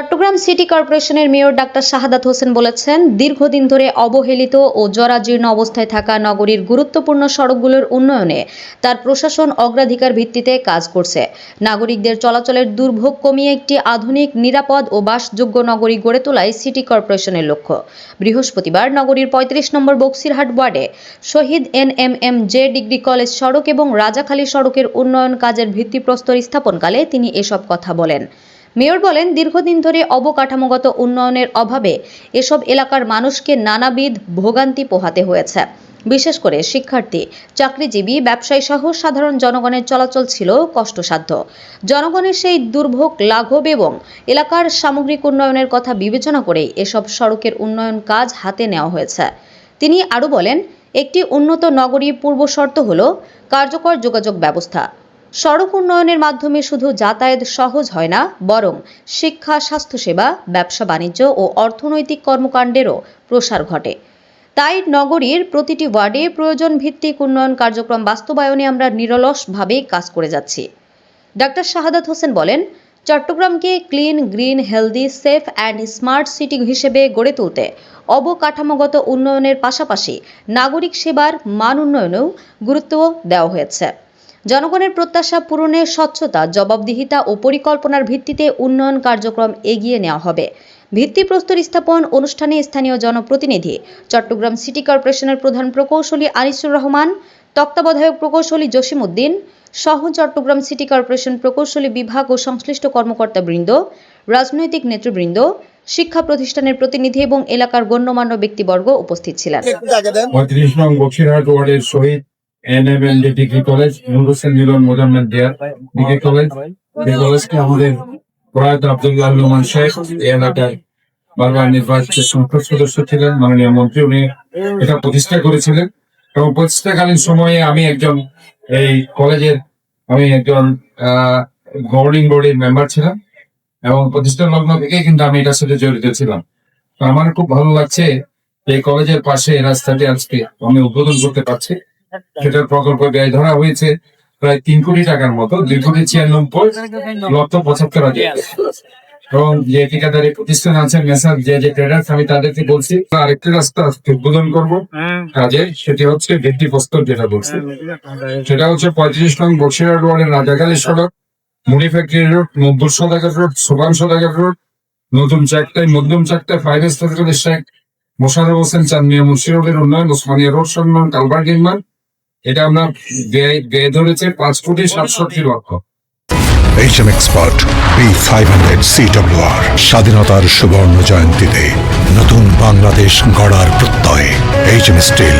Chittagong city কর্পোরেশনের mayor doctor Shahadat Hossain বলেছেন, দীর্ঘদিন ধরে অবহেলিত ও জরাজীর্ণ অবস্থায় থাকা নগরীর গুরুত্বপূর্ণ সড়কগুলোর উন্নয়নে তার প্রশাসন অগ্রাধিকার ভিত্তিতে কাজ করছে। নাগরিকদের চলাচলের দুর্ভোগ কমিয়ে একটি আধুনিক, নিরাপদ ও বাসযোগ্য নগরী গড়ে তোলাই সিটি কর্পোরেশনের লক্ষ্য। বৃহস্পতিবার নগরীর ৩৫ নম্বর বক্সিরহাট ওয়ার্ডে শহীদ NMMJ ডিগ্রি কলেজ সড়ক এবং রাজাখালী সড়কের উন্নয়ন কাজের ভিত্তিপ্রস্তর স্থাপনকালে তিনি এসব কথা বলেন। মেয়র বলেন, দীর্ঘদিন ধরে অবকাঠামোগত উন্নয়নের অভাবে এসব এলাকার মানুষকে নানাবিধ ভোগান্তি পোহাতে হয়েছে। বিশেষ করে শিক্ষার্থী, চাকরিজীবী, ব্যবসায়ী সহ সাধারণ জনগণের চলাচল ছিল কষ্টসাধ্য। জনগণের সেই দুর্ভোগ লাঘব এবং এলাকার সামগ্রিক উন্নয়নের কথা বিবেচনা করেই এসব সড়কের উন্নয়ন কাজ হাতে নেওয়া হয়েছে। তিনি আরও বলেন, একটি উন্নত নগরীর পূর্বশর্ত হল কার্যকর যোগাযোগ ব্যবস্থা। সড়ক উন্নয়নের মাধ্যমে শুধু যাতায়াত সহজ হয় না, বরং শিক্ষা, স্বাস্থ্যসেবা, ব্যবসা বাণিজ্য ও অর্থনৈতিক কর্মকাণ্ডেরও প্রসার ঘটে। তাই নগরীর প্রতিটি ওয়ার্ডে প্রয়োজন ভিত্তিক উন্নয়ন কার্যক্রম বাস্তবায়নে আমরা নিরলসভাবে কাজ করে যাচ্ছি। ডাক্তার শাহাদাত হোসেন বলেন, চট্টগ্রামকে clean, green, healthy, safe and smart city হিসেবে গড়ে তুলতে অবকাঠামোগত উন্নয়নের পাশাপাশি নাগরিক সেবার মান উন্নয়নেও গুরুত্ব দেওয়া হয়েছে। জনগণের প্রত্যাশা পূরণে স্বচ্ছতা, জবাবদিহিতা ও পরিকল্পনার ভিত্তিতে উন্নয়ন কার্যক্রম এগিয়ে নেওয়া হবে। ভিত্তিপ্রস্তর স্থাপন অনুষ্ঠানে স্থানীয় জনপ্রতিনিধি, চট্টগ্রাম সিটি কর্পোরেশনের প্রধান প্রকৌশলী আনিসুর রহমান, তত্ত্বাবধায়ক প্রকৌশলী জসিম উদ্দিন সহ চট্টগ্রাম সিটি কর্পোরেশন প্রকৌশলী বিভাগ ও সংশ্লিষ্ট কর্মকর্তাবৃন্দ, রাজনৈতিক নেতৃবৃন্দ, শিক্ষা প্রতিষ্ঠানের প্রতিনিধি এবং এলাকার গণ্যমান্য ব্যক্তিবর্গ উপস্থিত ছিলেন। ৩৫ নং বক্সিরহাট ওয়ার্ডের শহীদ NMMJ ডিগ্রি কলেজ, নূর হোসেন মিলন মোজাম্মেদ দেয়ার ডিগ্রি কলেজ, এই কলেজকে আমাদের প্রয়াত আব্দুল্লাহ রহমান শেখ এই এলাকায় বারবার নির্বাচিত সংসদ সদস্য ছিলেন, মাননীয় মন্ত্রী, উনি এটা প্রতিষ্ঠা করেছিলেন। এবং প্রতিষ্ঠাকালীন সময়ে আমি একজন গভর্নিং বডির মেম্বার ছিলাম এবং প্রতিষ্ঠা লগ্ন থেকে কিন্তু আমি এটার সাথে জড়িত ছিলাম। তো আমার খুব ভালো লাগছে এই কলেজের পাশে এই রাস্তাটি আজকে আমি উদ্বোধন করতে পারছি। সেটার প্রকল্প ব্যয় ধরা হয়েছে প্রায় ৩ কোটি টাকার মতো, 2,96,75,000 এবং যে ঠিকাদারি প্রতিষ্ঠান আছে মেসার যে ট্রেডার্স, আমি তাদেরকে বলছি আরেকটি রাস্তা উদ্বোধন করবো কাজে, সেটি হচ্ছে ভিত্তিপ্রস্তর যেটা বলছি, সেটা হচ্ছে ৩৫ নং বক্সিরহাট ওয়ার্ডের রাজাখালী সড়ক, মুড়ি ফ্যাক্টরি রোড, মকবুল সওদাগর রোড, সোবান সওদাগর রোড, নতুন চাকটায়, মধ্যম চাকটায়, 5 স্টার শেখ মোশাররফ হোসেন চাঁদমিয়া মুন্সি রোডের উন্নয়ন, ওসমানিয়া রোড সম্মান, কালভার্ট নির্মাণ, এটা আমরা ব্যয় ধরেছে 5,67,00,000। HM Expert B500 CWR স্বাধীনতার সুবর্ণ জয়ন্তীতে নতুন বাংলাদেশ গড়ার প্রত্যয় HM স্টিল।